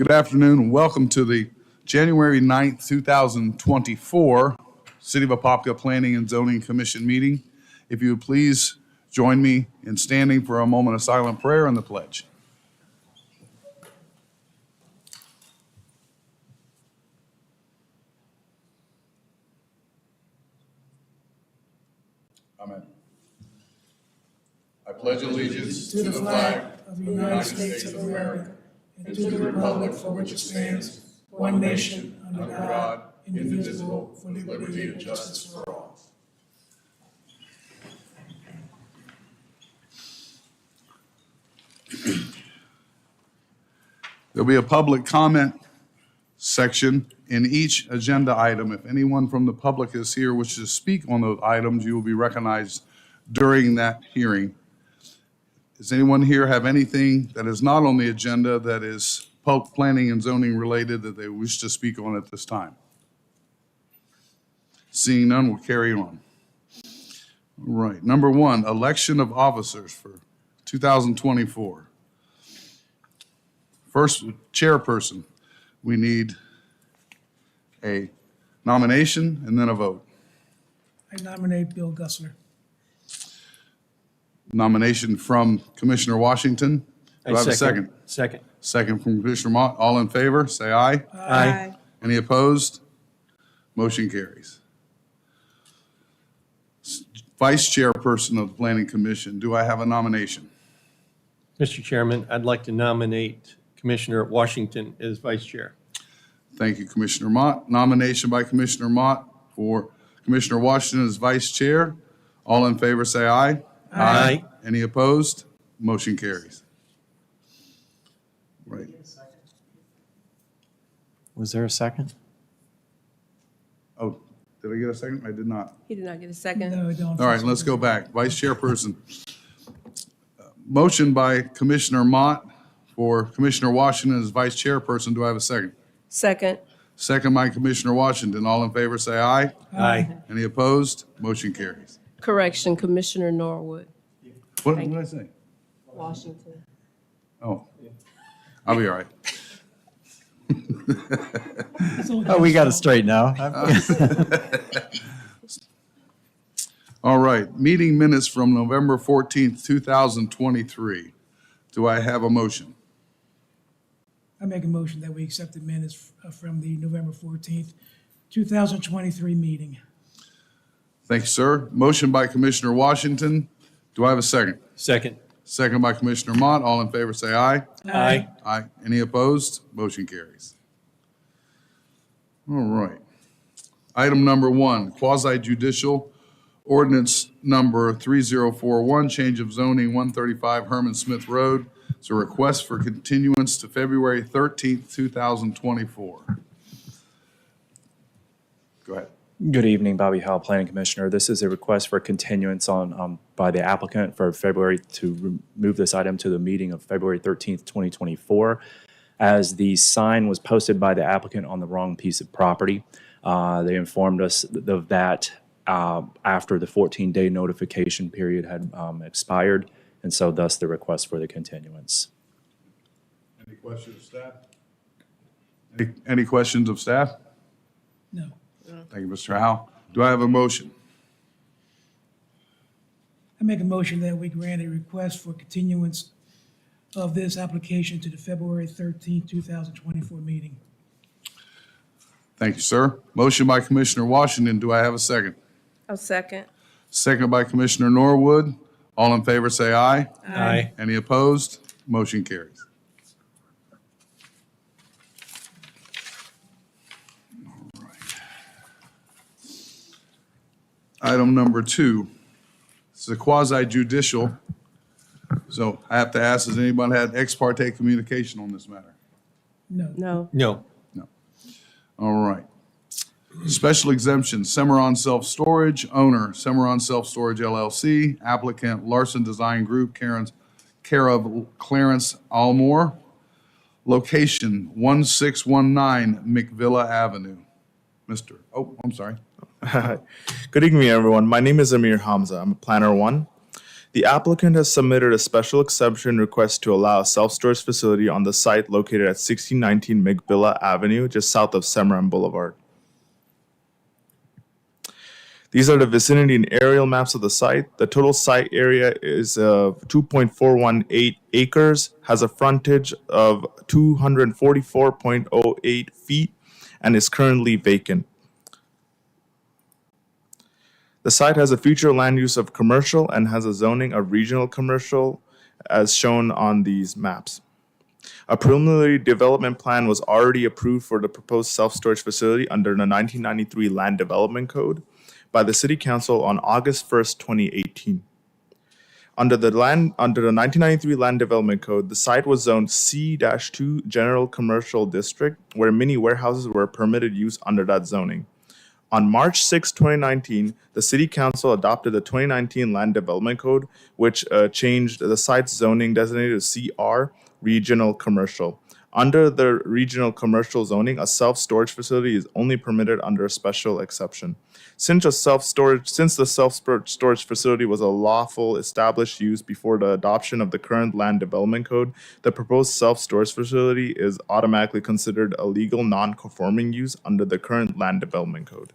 Good afternoon and welcome to the January 9th, 2024 City of Apopka Planning and Zoning Commission meeting. If you would please join me in standing for a moment of silent prayer and the pledge. Amen. I pledge allegiance to the flag of the United States of America and to the republic for which it stands, one nation, under God, indivisible, for liberty and justice for all. There'll be a public comment section in each agenda item. If anyone from the public is here wishes to speak on those items, you will be recognized during that hearing. Does anyone here have anything that is not on the agenda that is planning and zoning related that they wish to speak on at this time? Seeing none, we'll carry on. All right, number one, election of officers for 2024. First, chairperson, we need a nomination and then a vote. I nominate Bill Gussler. Nomination from Commissioner Washington. Do I have a second? Second. Second from Commissioner Mott. All in favor, say aye. Aye. Any opposed? Motion carries. Vice chairperson of the Planning Commission, do I have a nomination? Mr. Chairman, I'd like to nominate Commissioner Washington as vice chair. Thank you, Commissioner Mott. Nomination by Commissioner Mott for Commissioner Washington as vice chair. All in favor, say aye. Aye. Any opposed? Motion carries. Right. Was there a second? Oh, did I get a second? I did not. He did not get a second. No, I don't. All right, let's go back. Vice chairperson. Motion by Commissioner Mott for Commissioner Washington as vice chairperson. Do I have a second? Second. Second by Commissioner Washington. All in favor, say aye. Aye. Any opposed? Motion carries. Correction, Commissioner Norwood. What did I say? Washington. Oh, I'll be all right. Oh, we got it straight now. All right, meeting minutes from November 14th, 2023. Do I have a motion? I make a motion that we accept the minutes from the November 14th, 2023 meeting. Thank you, sir. Motion by Commissioner Washington. Do I have a second? Second. Second by Commissioner Mott. All in favor, say aye. Aye. Aye. Any opposed? Motion carries. All right. Item number one, quasi-judicial ordinance number 3041, change of zoning 135 Herman Smith Road. It's a request for continuance to February 13th, 2024. Go ahead. Good evening, Bobby Howell, Planning Commissioner. This is a request for continuance by the applicant for February to move this item to the meeting of February 13th, 2024. As the sign was posted by the applicant on the wrong piece of property, they informed us of that after the 14-day notification period had expired, and so thus the request for the continuance. Any questions of staff? Any questions of staff? No. Thank you, Mr. Howell. Do I have a motion? I make a motion that we grant a request for continuance of this application to the February 13th, 2024 meeting. Thank you, sir. Motion by Commissioner Washington. Do I have a second? I'll second. Second by Commissioner Norwood. All in favor, say aye. Aye. Any opposed? Motion carries. All right. Item number two. This is a quasi-judicial. So I have to ask, has anybody had ex parte communication on this matter? No. No. No. All right. Special exemption, Cimarron Self-Storage, owner, Cimarron Self-Storage LLC, applicant Larson Design Group, care of Clarence Almore, location 1619 McVilla Avenue. I'm sorry. Good evening, everyone. My name is Amir Hamza. I'm a planner one. The applicant has submitted a special exception request to allow a self-storage facility on the site located at 1619 McVilla Avenue, just south of Semaram Boulevard. These are the vicinity and aerial maps of the site. The total site area is 2.418 acres, has a frontage of 244.08 feet, and is currently vacant. The site has a future land use of commercial and has a zoning of regional commercial as shown on these maps. A preliminary development plan was already approved for the proposed self-storage facility under the 1993 Land Development Code by the City Council on August 1st, 2018. Under the 1993 Land Development Code, the site was zoned C-2 General Commercial District, where many warehouses were permitted use under that zoning. On March 6, 2019, the City Council adopted the 2019 Land Development Code, which changed the site's zoning designated to CR, Regional Commercial. Under the Regional Commercial zoning, a self-storage facility is only permitted under a special exception. Since the self-storage facility was a lawful established use before the adoption of the current Land Development Code, the proposed self-storage facility is automatically considered a legal non-conforming use under the current Land Development Code.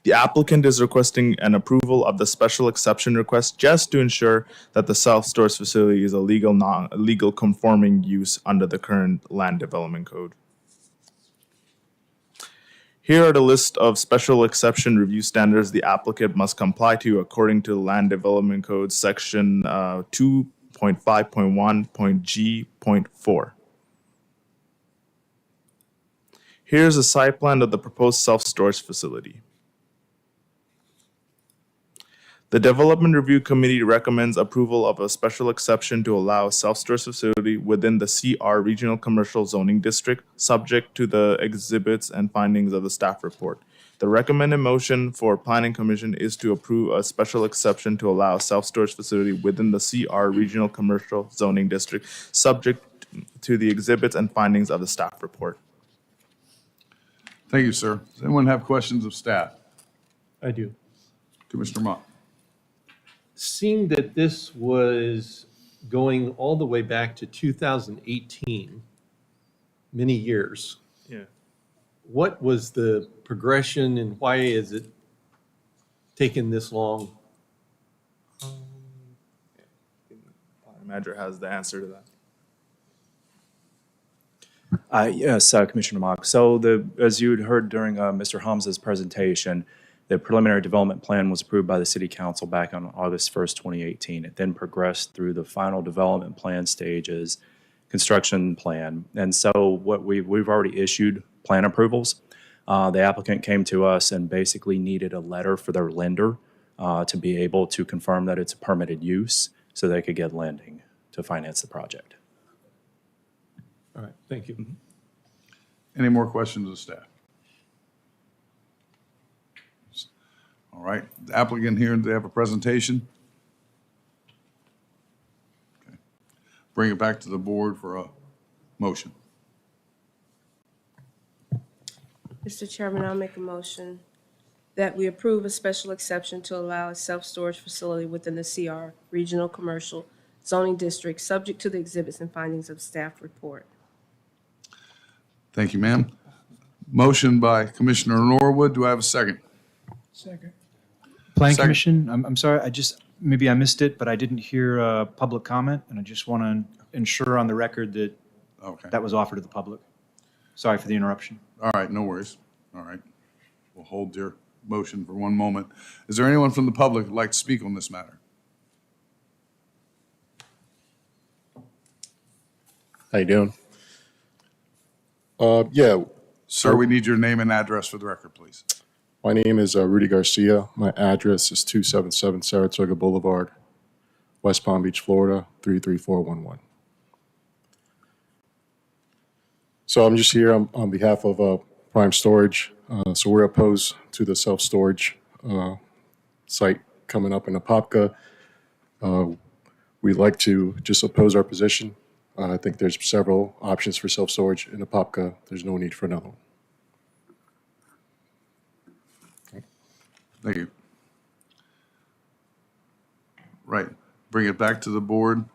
The applicant is requesting an approval of the special exception request just to ensure that the self-storage facility is a legal conforming use under the current Land Development Code. Here are the list of special exception review standards the applicant must comply to according to the Land Development Code section 2.5.1.G.4. Here's a site plan of the proposed self-storage facility. The Development Review Committee recommends approval of a special exception to allow a self-storage facility within the CR Regional Commercial Zoning District, subject to the exhibits and findings of the staff report. The recommended motion for Planning Commission is to approve a special exception to allow a self-storage facility within the CR Regional Commercial Zoning District, subject to the exhibits and findings of the staff report. Thank you, sir. Does anyone have questions of staff? I do. Commissioner Mott. Seeing that this was going all the way back to 2018, many years, Yeah. what was the progression and why is it taken this long? Manager has the answer to that. Yes, Commissioner Mock. So as you had heard during Mr. Hamza's presentation, the preliminary development plan was approved by the City Council back on August 1st, 2018. It then progressed through the final development plan stages, construction plan. And so what we've already issued plan approvals. The applicant came to us and basically needed a letter for their lender to be able to confirm that it's a permitted use so they could get lending to finance the project. All right, thank you. Any more questions of staff? All right, the applicant here, do they have a presentation? Okay. Bring it back to the board for a motion. Mr. Chairman, I'll make a motion that we approve a special exception to allow a self-storage facility within the CR Regional Commercial Zoning District, subject to the exhibits and findings of staff report. Thank you, ma'am. Motion by Commissioner Norwood. Do I have a second? Second. Plan Second. Commission, I'm sorry, maybe I missed it, but I didn't hear public comment, and I just want to ensure on the record that Okay. that was offered to the public. Sorry for the interruption. All right, no worries. All right. We'll hold your motion for one moment. Is there anyone from the public who'd like to speak on this matter? How you doing? Yeah, Sir, we need your name and address for the record, please. my name is Rudy Garcia. My address is 277 Saratoga Boulevard, West Palm Beach, Florida, 33411. So I'm just here on behalf of Prime Storage. So we're opposed to the self-storage site coming up in Apopka. We'd like to just oppose our position. I think there's several options for self-storage in Apopka. There's no need for another one. Thank you. Right. Bring it back to the board.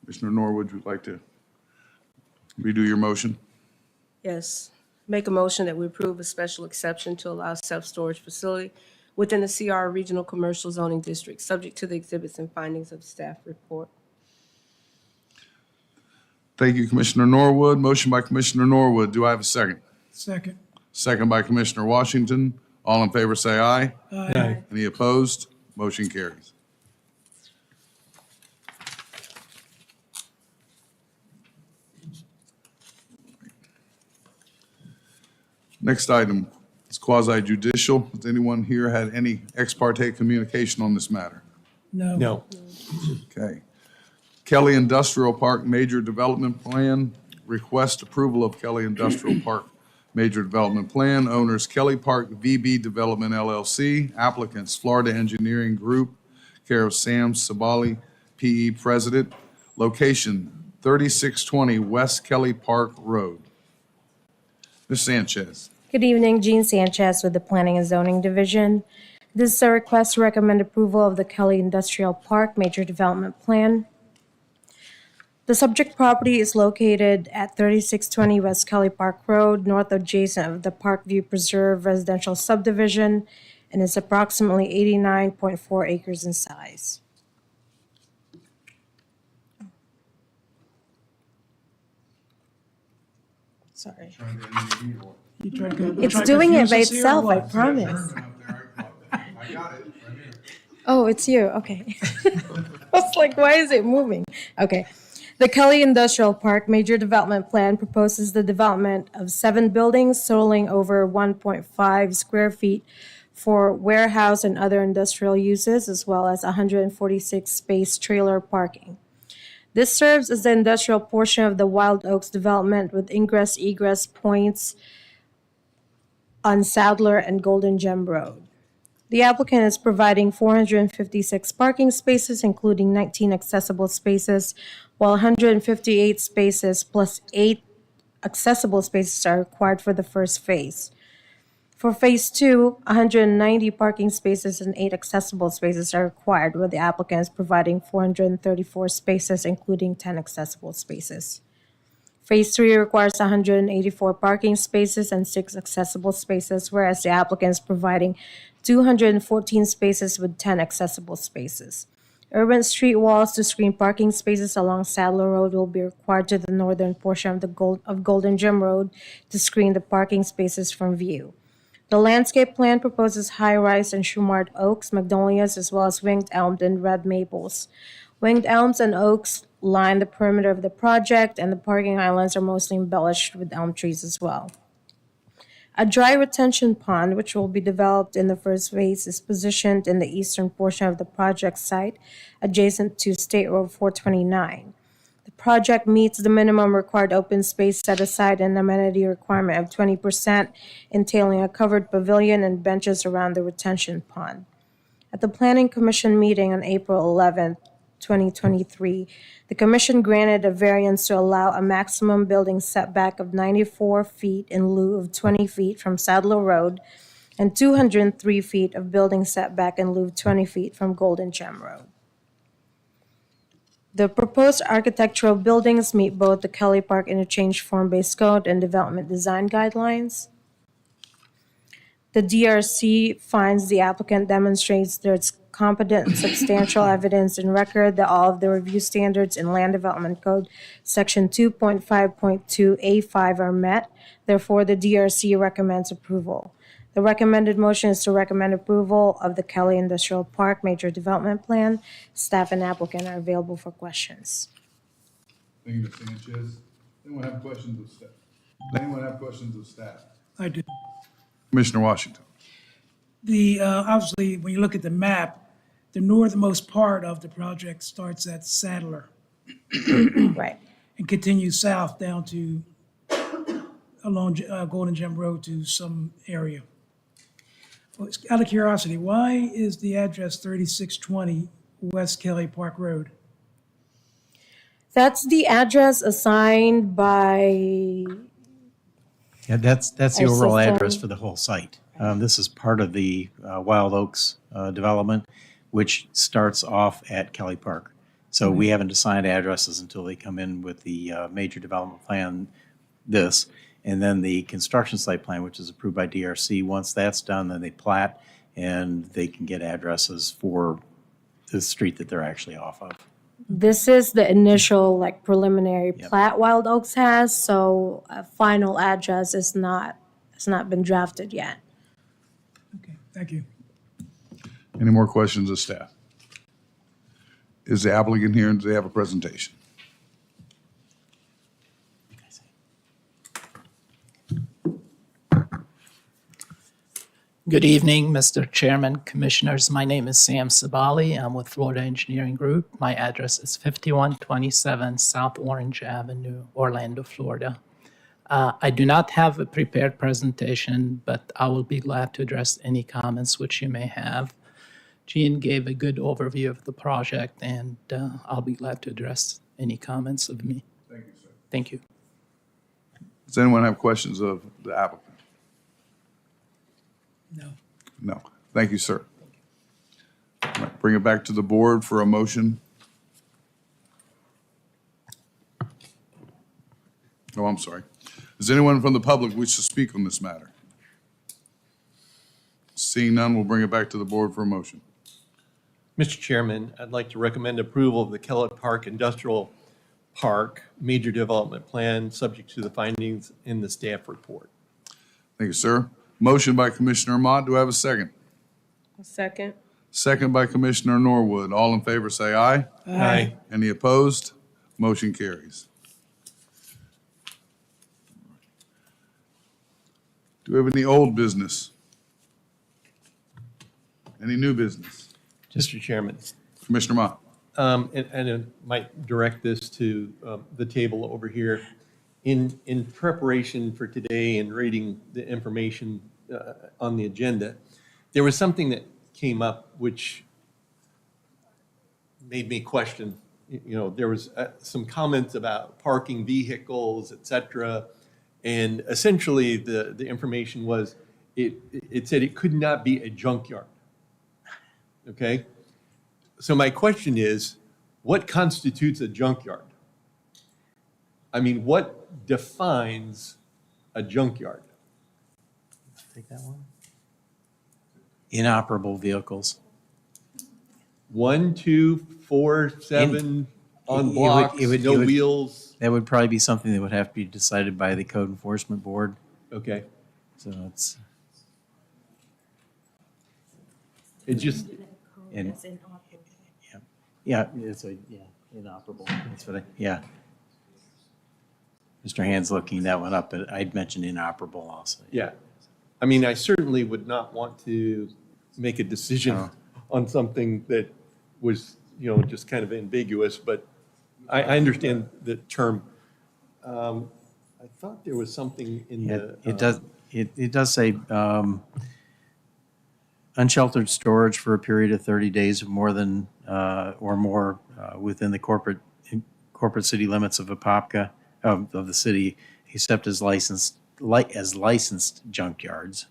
Commissioner Norwood, would you like to redo your motion? Yes. Make a motion that we approve a special exception to allow self-storage facility within the CR Regional Commercial Zoning District, subject to the exhibits and findings of staff report. Thank you, Commissioner Norwood. Motion by Commissioner Norwood. Do I have a second? Second. Second by Commissioner Washington. All in favor, say aye. Aye. Any opposed? Motion carries. Next item is quasi judicial. Has anyone here had any ex parte communication on this matter? No. No. Okay. Kelly Industrial Park Major Development Plan, request approval of Kelly Industrial Park Major Development Plan, owners Kelly Park VB Development LLC, applicants Florida Engineering Group, care of Sam Sabali, PE President, location 3620 West Kelly Park Road. Ms. Sanchez. Good evening, Jean Sanchez with the Planning and Zoning Division. This is a request to recommend approval of the Kelly Industrial Park Major Development Plan. The subject property is located at 3620 West Kelly Park Road, north adjacent of the Parkview Preserve Residential Subdivision, and is approximately 89.4 acres in size. Sorry. You trying to It's trying to doing it confuse by us here or itself, I what? promise. I got it. Oh, it's you. Okay. I was like, why is it moving? Okay. The Kelly Industrial Park Major Development Plan proposes the development of 7 buildings totaling over 1.5 square feet for warehouse and other industrial uses, as well as 146 space trailer parking. This serves as the industrial portion of the Wild Oaks development with ingress-egress points on Sadler and Golden Gem Road. The applicant is providing 456 parking spaces, including 19 accessible spaces, while 158 spaces plus 8 accessible spaces are required for the first phase. For phase 2, 190 parking spaces and 8 accessible spaces are required, where the applicant is providing 434 spaces, including 10 accessible spaces. Phase 3 requires 184 parking spaces and 6 accessible spaces, whereas the applicant is providing 214 spaces with 10 accessible spaces. Urban street walls to screen parking spaces along Sadler Road will be required to the northern portion of Golden Gem Road to screen the parking spaces from view. The landscape plan proposes high-rise and shumared oaks, magnolias, as well as winged elms and red maples. Winged elms and oaks line the perimeter of the project, and the parking islands are mostly embellished with elm trees as well. A dry retention pond, which will be developed in the first phase, is positioned in the eastern portion of the project site, adjacent to State Road 429. The project meets the minimum required open space set aside and amenity requirement of 20%, entailing a covered pavilion and benches around the retention pond. At the Planning Commission meeting on April 11, 2023, the Commission granted a variance to allow a maximum building setback of 94 feet in lieu of 20 feet from Sadler Road and 203 feet of building setback in lieu of 20 feet from Golden Gem Road. The proposed architectural buildings meet both the Kelly Park Interchange Form-Based Code and Development Design Guidelines. The DRC finds the applicant demonstrates there's competent and substantial evidence in record that all of the review standards in Land Development Code, Section 2.5.2A5 are met. Therefore, the DRC recommends approval. The recommended motion is to recommend approval of the Kelly Industrial Park Major Development Plan. Staff and applicant are available for questions. Thank you, Ms. Sanchez. Anyone have questions of staff? Does anyone have questions of staff? I do. Commissioner Washington. Obviously, when you look at the map, the northernmost part of the project starts at Sadler Right. and continues south down to along Golden Gem Road to some area. Well, out of curiosity, why is the address 3620 West Kelly Park Road? That's the address assigned by, Yeah, that's the Our overall system. address for the whole site. This is part of the Wild Oaks development, which starts off at Kelly Park. So we haven't assigned addresses until they come in with the major development plan, this, and then the construction site plan, which is approved by DRC. Once that's done, then they plat, and they can get addresses for the street that they're actually off of. This is the initial, like, preliminary plat Wild Oaks has, so a final address is not, has not been drafted yet. Okay, thank you. Any more questions of staff? Is the applicant here and do they have a presentation? Good evening, Mr. Chairman, Commissioners. My name is Sam Sabali. I'm with Florida Engineering Group. My address is 5127 South Orange Avenue, Orlando, Florida. I do not have a prepared presentation, but I will be glad to address any comments which you may have. Gene gave a good overview of the project, and I'll be glad to address any comments of me. Thank you, sir. Thank you. Does anyone have questions of the applicant? No. No. Thank you, sir. All right, bring it back to the board for a motion. Oh, I'm sorry. Does anyone from the public wish to speak on this matter? Seeing none, we'll bring it back to the board for a motion. Mr. Chairman, I'd like to recommend approval of the Kellett Park Industrial Park Major Development Plan, subject to the findings in the staff report. Thank you, sir. Motion by Commissioner Mott. Do I have a second? Second. Second by Commissioner Norwood. All in favor, say aye. Aye. Any opposed? Motion carries. Do we have any old business? Any new business? Mr. Chairman, Commissioner Mott. and I might direct this to the table over here. In preparation for today and reading the information on the agenda, there was something that came up which made me question, there was some comments about parking vehicles, et cetera. And essentially the information was, it said it could not be a junkyard. Okay? So my question is, what constitutes a junkyard? I mean, what defines a junkyard? Take that one. Inoperable vehicles. 1, 2, 4, 7 on blocks, no wheels? That would probably be something that would have to be decided by the code enforcement board. Okay. So it's, It just, and, yeah, it's inoperable. That's what yeah. Mr. Hand's looking that one up, but I'd mentioned inoperable also. yeah. I mean, I certainly would not want to make a decision on something that was, just kind of ambiguous, but I understand the term. I thought there was something in the. It does say unsheltered storage for a period of 30 days more than or more within the corporate city limits of Apopka of the city, except as licensed junkyards,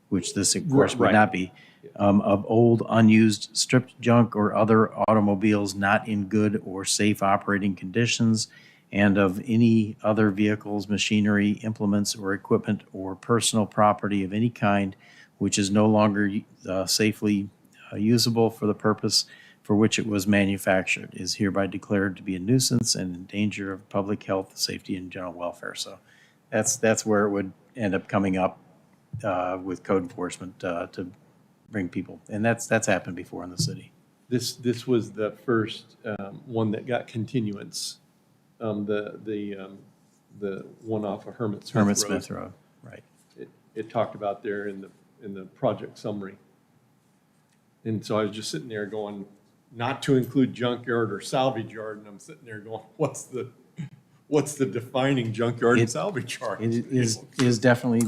which this of course would Right. not be, of old unused stripped junk or other automobiles not in good or safe operating conditions, and of any other vehicles, machinery, implements, or equipment or personal property of any kind which is no longer safely usable for the purpose for which it was manufactured, is hereby declared to be a nuisance and in danger of public health, safety, and general welfare. So that's where it would end up coming up with code enforcement to bring people, and that's happened before in the city. This was the first one that got continuance. The one off of Hermit Smith Road, right. It talked about there in the project summary. And so I was just sitting there going, not to include junkyard or salvage yard, and I'm sitting there going, what's the defining junkyard and salvage yard? It is definitely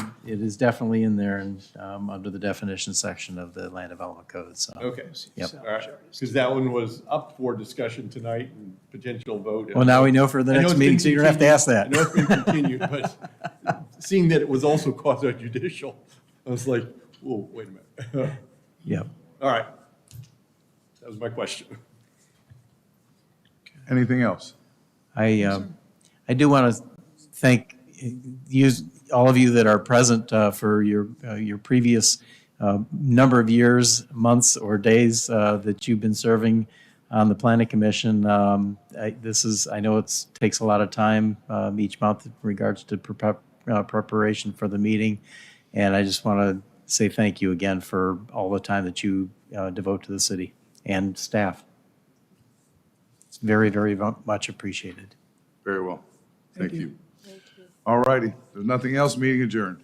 in there and under the definition section of the land development code. So Okay. Yep. All right. Because that one was up for discussion tonight and potential vote. Well, now we know for the I know next it's meeting, been so you're gonna have to ask that. I know it's been continued, but seeing that it was also quasi judicial, I was like, whoa, wait a minute. Yep. All right. That was my question. Anything else? I do want to thank all of you that are present for your previous number of years, months, or days that you've been serving on the Planning Commission. I know it takes a lot of time each month in regards to preparation for the meeting, and I just want to say thank you again for all the time that you devote to the city and staff. It's very, very much appreciated. Very well. Thank you. All righty. There's nothing else. Meeting adjourned.